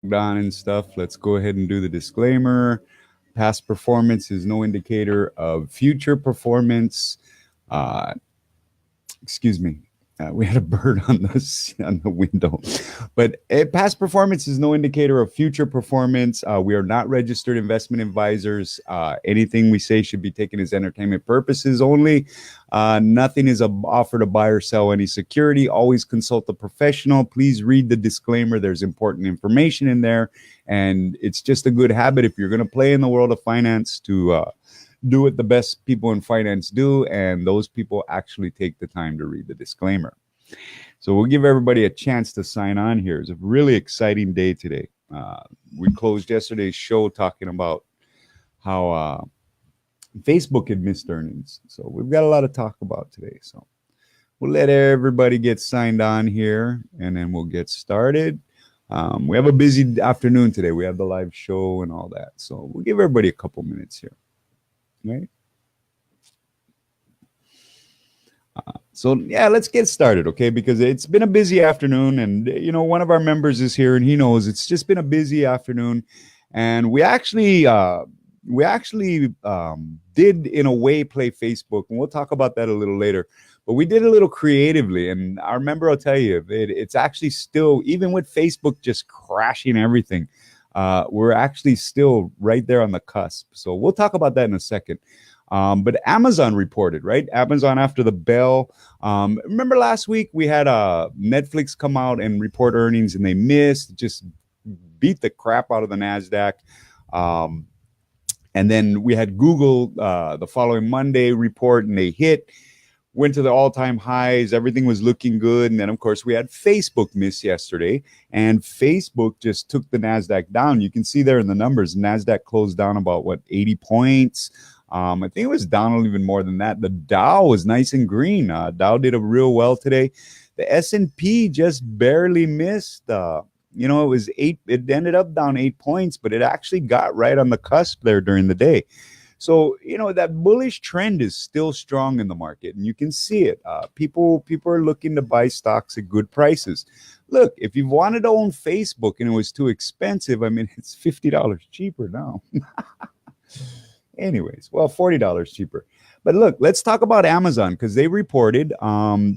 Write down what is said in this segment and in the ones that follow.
On and stuff, let's go ahead and do the disclaimer. Past performance is no indicator of future performance. Uh, excuse me. We had a bird on the window, but past performance is no indicator of future performance. We are not registered investment advisors. Anything we say should be taken as entertainment purposes only. Nothing is a offer to buy or sell any security. Always consult a professional. Please read the disclaimer. There's important information in there, and it's just a good habit if you're going to play in the world of finance to do what the best people in finance do, and those people actually take the time to read the disclaimer. So we'll give everybody a chance to sign on here. It's a really exciting day today. We closed yesterday's show talking about how Facebook had missed earnings. So we've got a lot to talk about today. So we'll let everybody get signed on here, and then we'll get started. We have a busy afternoon today. We have the live show and all that. So we'll give everybody a couple minutes here. Right. So yeah, let's get started, okay? Because it's been a busy afternoon, and one of our members is here, and he knows it's just been a busy afternoon, and we actually did in a way play Facebook, and we'll talk about that a little later. But we did a little creatively, and our member will tell you it's actually still, even with Facebook just crashing everything, we're actually still right there on the cusp. So we'll talk about that in a second. But Amazon reported, right? Amazon after the bell. Remember last week we had Netflix come out and report earnings, and they missed, just beat the crap out of the NASDAQ. And then we had Google the following Monday report, and they went to the all-time highs. Everything was looking good. And then, of course, we had Facebook miss yesterday, and Facebook just took the NASDAQ down. You can see there in the numbers, NASDAQ closed down about, 80 points. I think it was down even more than that. The Dow was nice and green. Dow did a real well today. The S&P just barely missed. It was it ended up down 8 points, but it actually got right on the cusp there during the day. So, that bullish trend is still strong in the market, and you can see it. People are looking to buy stocks at good prices. Look, if you wanted to own Facebook and it was too expensive, I mean, it's $50 cheaper now. Anyways, well, $40 cheaper. But look, let's talk about Amazon, because they reported,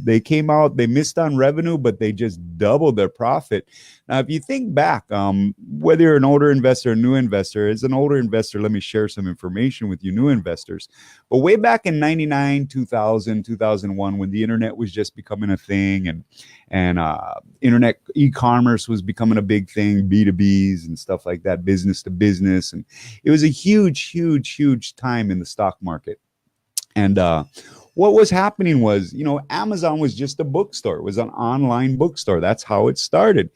they came out, they missed on revenue, but they just doubled their profit. Now, if you think back, whether you're an older investor or new investor, as an older investor, let me share some information with you new investors. But way back in 99, 2000, 2001, when the internet was just becoming a thing, and internet e-commerce was becoming a big thing, B2Bs and stuff like that, business to business. And it was a huge time in the stock market. And what was happening was, Amazon was just a bookstore. It was an online bookstore. That's how it started.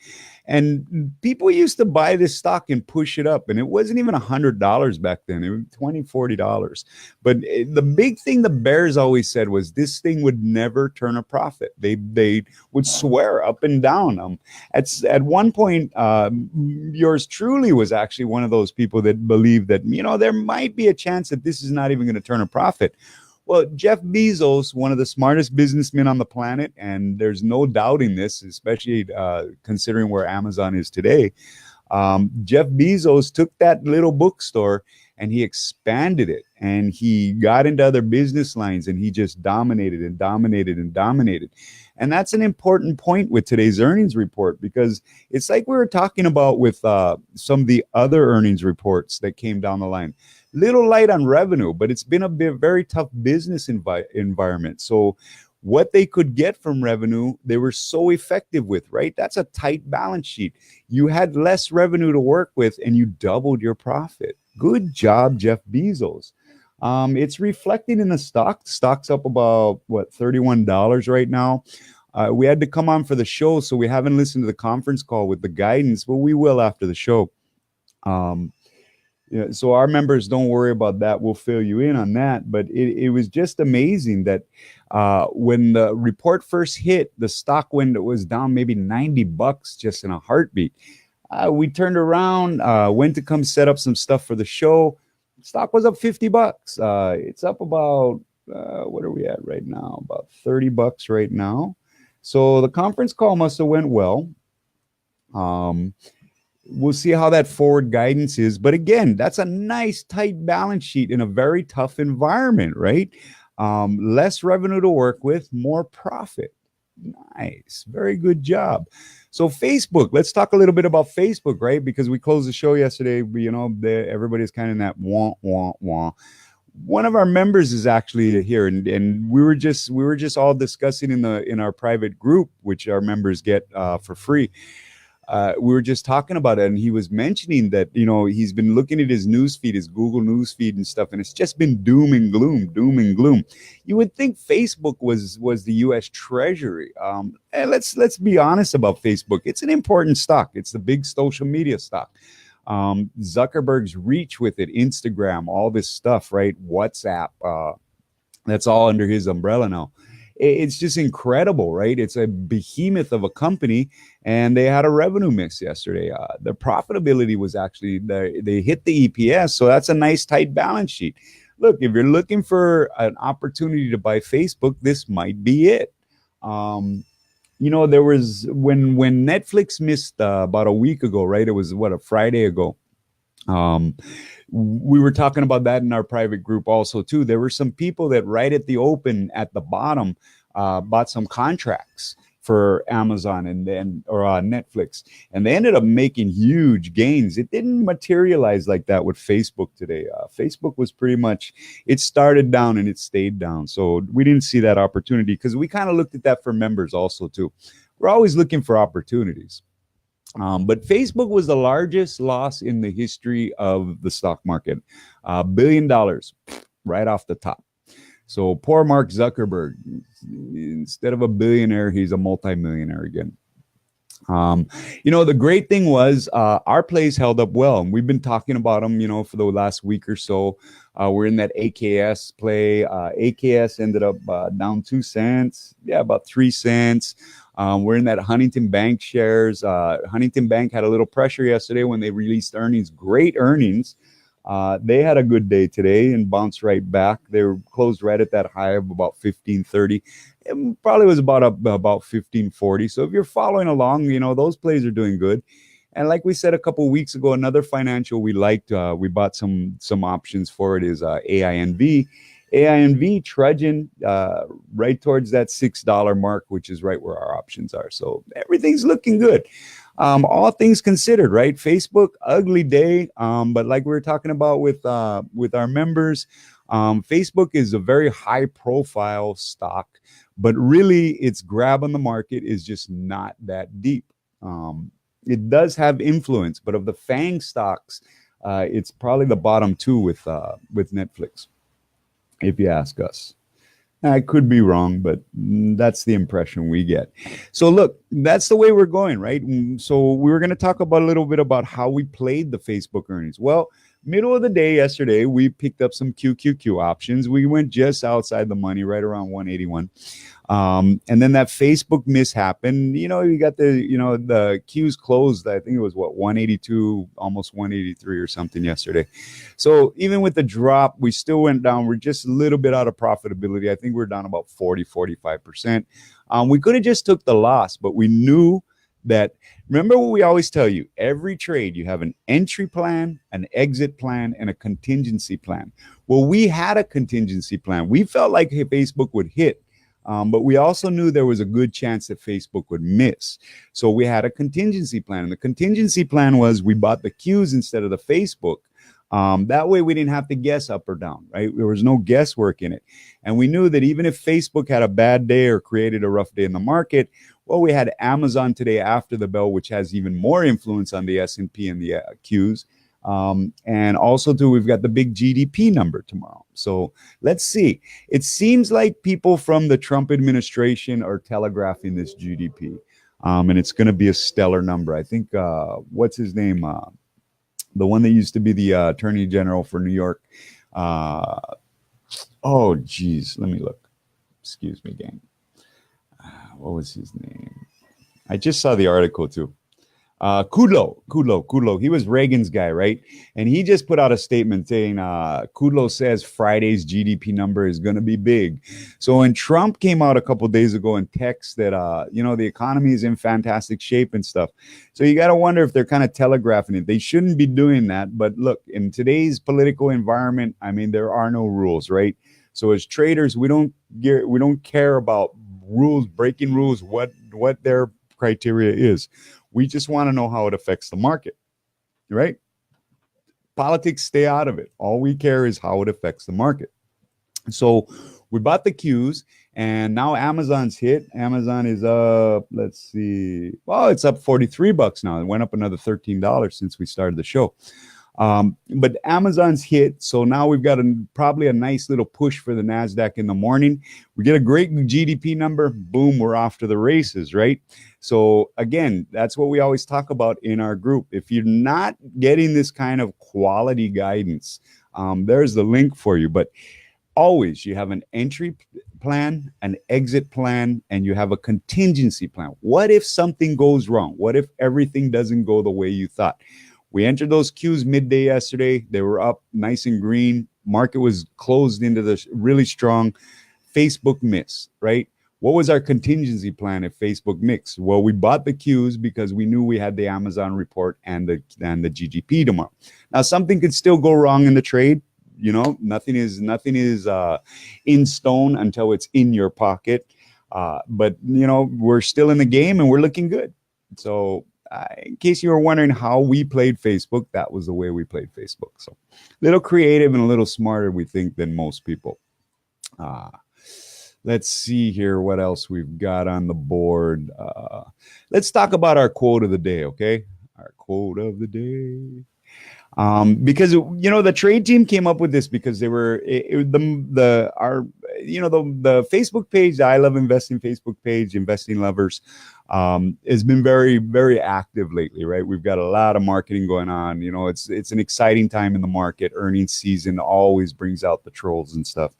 And people used to buy this stock and push it up. And it wasn't even $100 back then. It was $20, $40. But the big thing the bears always said was this thing would never turn a profit. They would swear up and down. At one point, yours truly was actually one of those people that believed that, there might be a chance that this is not even going to turn a profit. Well, Jeff Bezos, one of the smartest businessmen on the planet, and there's no doubting this, especially considering where Amazon is today. Jeff Bezos took that little bookstore and he expanded it, and he got into other business lines, and he just dominated. And that's an important point with today's earnings report, because it's like we were talking about with some of the other earnings reports that came down the line. Little light on revenue, but it's been a very tough business environment. So what they could get from revenue, they were so effective with, right? That's a tight balance sheet. You had less revenue to work with, and you doubled your profit. Good job, Jeff Bezos. It's reflecting in the stock. The stock's up about, $31 right now. We had to come on for the show, so we haven't listened to the conference call with the guidance, but we will after the show. So our members, don't worry about that. We'll fill you in on that. But it was just amazing that when the report first hit, the stock was down maybe $90 just in a heartbeat. We turned around, went to come set up some stuff for the show. Stock was up $50. It's up about, what are we at right now? About $30 right now. So the conference call must have went well. We'll see how that forward guidance is. But again, that's a nice tight balance sheet in a very tough environment, right? Less revenue to work with, more profit. Nice. Very good job. So Facebook, let's talk a little bit about Facebook, right? Because we closed the show yesterday. Everybody's kind of in that wah, wah, wah. One of our members is actually here, and we were just all discussing in our private group, which our members get for free. We were just talking about it, and he was mentioning that he's been looking at his news feed, his Google news feed and stuff, and it's just been doom and gloom, doom and gloom. You would think Facebook was the U.S. Treasury. And let's be honest about Facebook. It's an important stock. It's the big social media stock. Zuckerberg's reach with it, Instagram, all this stuff, right? WhatsApp, that's all under his umbrella now. It's just incredible, right? It's a behemoth of a company, and they had a revenue miss yesterday. The profitability was actually, they hit the EPS, so that's a nice tight balance sheet. Look, if you're looking for an opportunity to buy Facebook, this might be it. There was when Netflix missed about a week ago, right? It was a Friday ago. We were talking about that in our private group also too. There were some people that right at the open at the bottom bought some contracts for Amazon or Netflix, and they ended up making huge gains. It didn't materialize like that with Facebook today. Facebook was pretty much, it started down and it stayed down. So we didn't see that opportunity because we kind of looked at that for members also too. We're always looking for opportunities. But Facebook was the largest loss in the history of the stock market, $1 billion right off the top. So poor Mark Zuckerberg, instead of a billionaire, he's a multimillionaire again. The great thing was our plays held up well, and we've been talking about them, for the last week or so. We're in that AKS play. AKS ended up down 2 cents, about 3 cents. We're in that Huntington Bank shares. Huntington Bank had a little pressure yesterday when they released earnings, great earnings. They had a good day today and bounced right back. They were closed right at that high of about 1530. It probably was about 1540. So if you're following along, those plays are doing good. And like we said a couple of weeks ago, another financial we liked, we bought some options for it, is AINV. AINV trudging right towards that $6 mark, which is right where our options are. So everything's looking good. All things considered, right? Facebook, ugly day. But like we were talking about with our members, Facebook is a very high profile stock, but really its grab on the market is just not that deep. It does have influence, but of the FANG stocks, it's probably the bottom two with Netflix, if you ask us. I could be wrong, but that's the impression we get. So look, that's the way we're going, right? So we were going to talk about a little bit about how we played the Facebook earnings. Well, middle of the day yesterday, we picked up some QQQ options. We went just outside the money, right around 181. And then that Facebook miss happened. You got the Qs closed. I think it was 182, almost 183 or something yesterday. So even with the drop, we still went down. We're just a little bit out of profitability. I think we're down about 45%. We could have just took the loss, but we knew that. Remember what we always tell you, every trade, you have an entry plan, an exit plan, and a contingency plan. Well, we had a contingency plan. We felt like Facebook would hit. But we also knew there was a good chance that Facebook would miss. So we had a contingency plan. And the contingency plan was we bought the Qs instead of the Facebook. That way we didn't have to guess up or down, right? There was no guesswork in it. And we knew that even if Facebook had a bad day or created a rough day in the market, well, we had Amazon today after the bell, which has even more influence on the S&P and the Qs. And also too, we've got the big GDP number tomorrow. So let's see. It seems like people from the Trump administration are telegraphing this GDP. And it's going to be a stellar number. I think, what's his name? The one that used to be the attorney general for New York. Oh, geez. Let me look. Excuse me, gang. What was his name? I just saw the article too. Kudlow. He was Reagan's guy, right? And he just put out a statement saying Kudlow says Friday's GDP number is going to be big. So when Trump came out a couple days ago and text that the economy is in fantastic shape and stuff, so you got to wonder if they're kind of telegraphing it. They shouldn't be doing that, but look, in today's political environment, I mean, there are no rules, right? So as traders, we don't care about rules, breaking rules, what their criteria is. We just want to know how it affects the market, right? Politics, stay out of it. All we care is how it affects the market. So we bought the Qs, and now Amazon's hit. Amazon is up, let's see. Well, it's up $43 now. It went up another $13 since we started the show. But Amazon's hit, so now we've got probably a nice little push for the NASDAQ in the morning. We get a great GDP number, boom, we're off to the races, right? So again, that's what we always talk about in our group. If you're not getting this kind of quality guidance, there's the link for you. But always, you have an entry plan, an exit plan, and you have a contingency plan. What if something goes wrong? What if everything doesn't go the way you thought? We entered those Qs midday yesterday. They were up nice and green. Market was closed into the really strong. Facebook miss, right? What was our contingency plan if Facebook mixed? Well, we bought the Qs because we knew we had the Amazon report and the GDP tomorrow. Now, something could still go wrong in the trade. Nothing is in stone until it's in your pocket. But we're still in the game and we're looking good. So in case you were wondering how we played Facebook, that was the way we played Facebook. So a little creative and a little smarter, we think, than most people. Let's see here what else we've got on the board. Let's talk about our quote of the day, okay? Our quote of the day. Because the trade team came up with this because they were the Facebook page, the I Love Investing Facebook page, Investing Lovers, has been very, very active lately, right? We've got a lot of marketing going on. It's an exciting time in the market. Earnings season always brings out the trolls and stuff.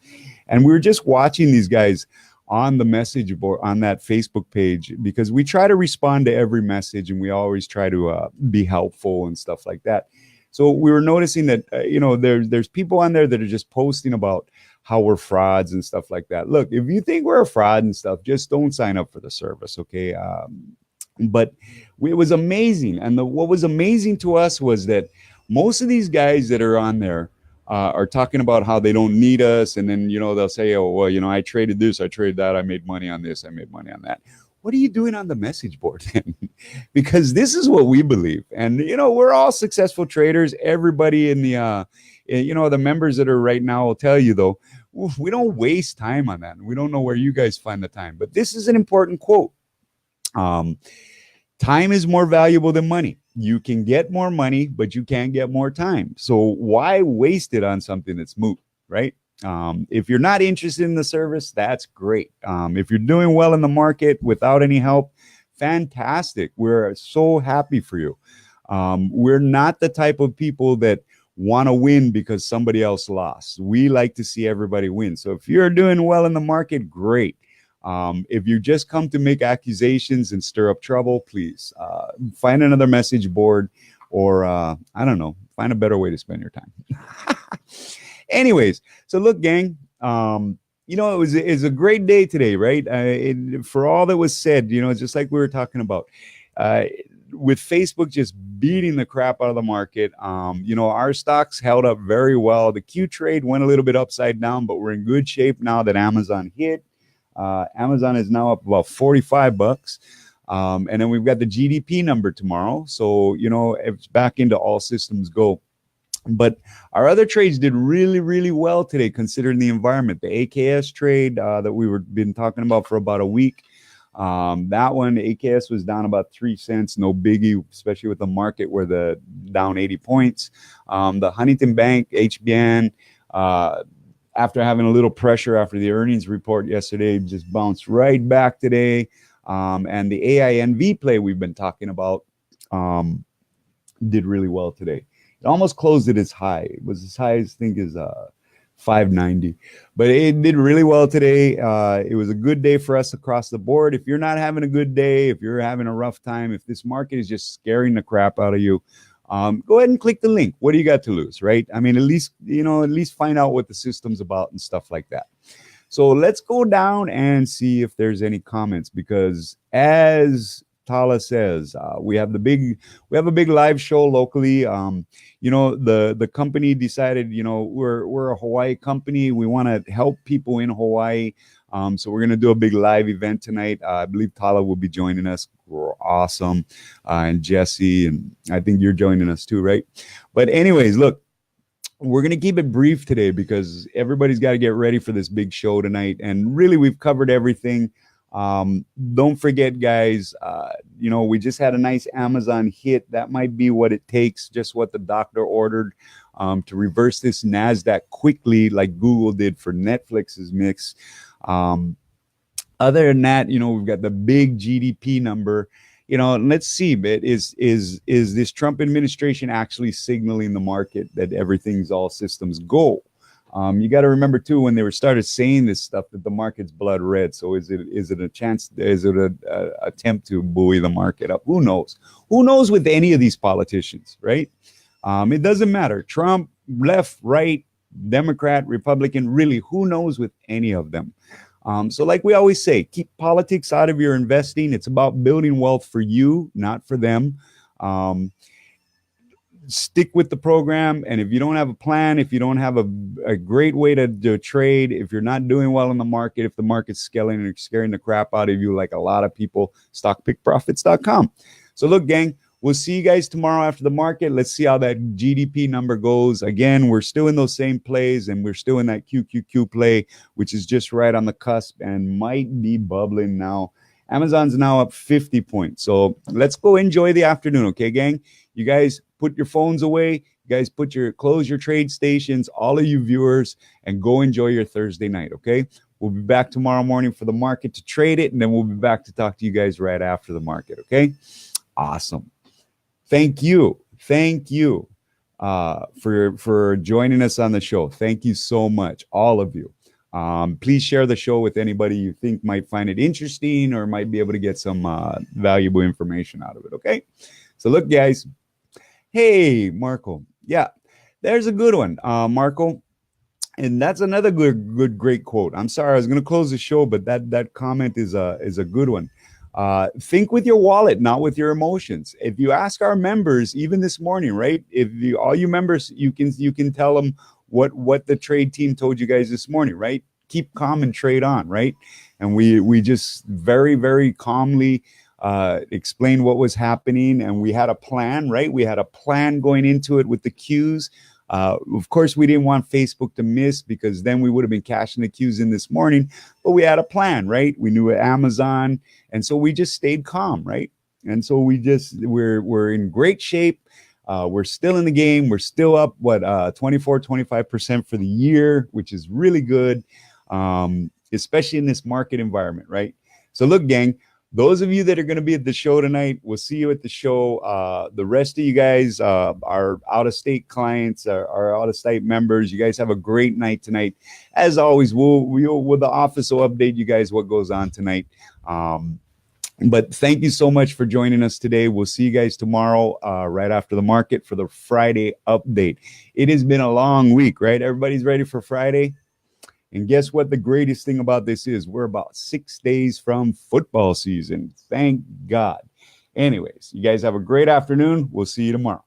And we were just watching these guys on the message board on that Facebook page because we try to respond to every message and we always try to be helpful and stuff like that. So we were noticing that, there's people on there that are just posting about how we're frauds and stuff like that. Look, if you think we're a fraud and stuff, just don't sign up for the service, okay? But it was amazing. And what was amazing to us was that most of these guys that are on there are talking about how they don't need us. And then, they'll say, oh, well, I traded this, I traded that, I made money on this, I made money on that. What are you doing on the message board then? Because this is what we believe. And, we're all successful traders. Everybody in the, the members that are right now will tell you, though, we don't waste time on that. We don't know where you guys find the time. But this is an important quote. Time is more valuable than money. You can get more money, but you can't get more time. So why waste it on something that's moot, right? If you're not interested in the service, that's great. If you're doing well in the market without any help, fantastic. We're so happy for you. We're not the type of people that want to win because somebody else lost. We like to see everybody win. So if you're doing well in the market, great. If you just come to make accusations and stir up trouble, please find another message board or, I don't know, find a better way to spend your time. Anyways, so look, gang, it's a great day today, right? For all that was said, just like we were talking about, with Facebook just beating the crap out of the market, our stocks held up very well. The Q trade went a little bit upside down, but we're in good shape now that Amazon hit. Amazon is now up about $45. And then we've got the GDP number tomorrow. So, it's back into all systems go. But our other trades did really, really well today, considering the environment. The AKS trade that been talking about for about a week, that one, AKS was down about 3 cents, no biggie, especially with the market where the down 80 points. The Huntington Bank, HBN, after having a little pressure after the earnings report yesterday, just bounced right back today. And the AINV play we've been talking about did really well today. It almost closed at its high. It was as high as, I think, as 590. But it did really well today. It was a good day for us across the board. If you're not having a good day, if you're having a rough time, if this market is just scaring the crap out of you, go ahead and click the link. What do you got to lose, right? I mean, at least find out what the system's about and stuff like that. So let's go down and see if there's any comments, because as Tala says, we have a big live show locally. The company decided, we're a Hawaii company. We want to help people in Hawaii. So we're going to do a big live event tonight. I believe Tala will be joining us. We're awesome. And Jesse, and I think you're joining us too, right? But anyways, look, we're going to keep it brief today because everybody's got to get ready for this big show tonight. And really, we've covered everything. Don't forget, guys, we just had a nice Amazon hit. That might be what it takes, just what the doctor ordered, to reverse this NASDAQ quickly, like Google did for Netflix's mix. Other than that, we've got the big GDP number. Let's see, but is this Trump administration actually signaling the market that everything's all systems go? You got to remember too, when they started saying this stuff, that the market's blood red. So is it a chance? Is it an attempt to buoy the market up? Who knows? Who knows with any of these politicians, right? It doesn't matter. Trump, left, right, Democrat, Republican, really, who knows with any of them? So like we always say, keep politics out of your investing. It's about building wealth for you, not for them. Stick with the program. And if you don't have a plan, if you don't have a great way to trade, if you're not doing well in the market, if the market's scaring the crap out of you, like a lot of people, stockpickprofits.com. So look, gang, we'll see you guys tomorrow after the market. Let's see how that GDP number goes. Again, we're still in those same plays, and we're still in that QQQ play, which is just right on the cusp and might be bubbling now. Amazon's now up 50 points. So let's go enjoy the afternoon, okay, gang? You guys put your phones away. You guys close your trade stations, all of you viewers, and go enjoy your Thursday night, okay? We'll be back tomorrow morning for the market to trade it, and then we'll be back to talk to you guys right after the market, okay? Awesome. Thank you for joining us on the show. Thank you so much, all of you. Please share the show with anybody you think might find it interesting or might be able to get some valuable information out of it, okay? So look, guys. Hey, Marco. Yeah, there's a good one, Marco. And that's another great quote. I'm sorry, I was going to close the show, but that comment is a good one. Think with your wallet, not with your emotions. If you ask our members, even this morning, right? All you members, you can tell them what the trade team told you guys this morning, right? Keep calm and trade on, right? And we just very, very calmly explained what was happening, and we had a plan, right? We had a plan going into it with the Qs. Of course, we didn't want Facebook to miss, because then we would have been cashing the Qs in this morning, but we had a plan, right? We knew Amazon, and so we just stayed calm, right? And so we're in great shape. We're still in the game. We're still up 25% for the year, which is really good, especially in this market environment, right? So look, gang, those of you that are going to be at the show tonight, we'll see you at the show. The rest of you guys, our out-of-state clients, our out-of-state members, you guys have a great night tonight. As always, we'll the office will update you guys what goes on tonight. But thank you so much for joining us today. We'll see you guys tomorrow, right after the market, for the Friday update. It has been a long week, right? Everybody's ready for Friday? And guess what the greatest thing about this is? We're about 6 days from football season. Thank God. Anyways, you guys have a great afternoon. We'll see you tomorrow.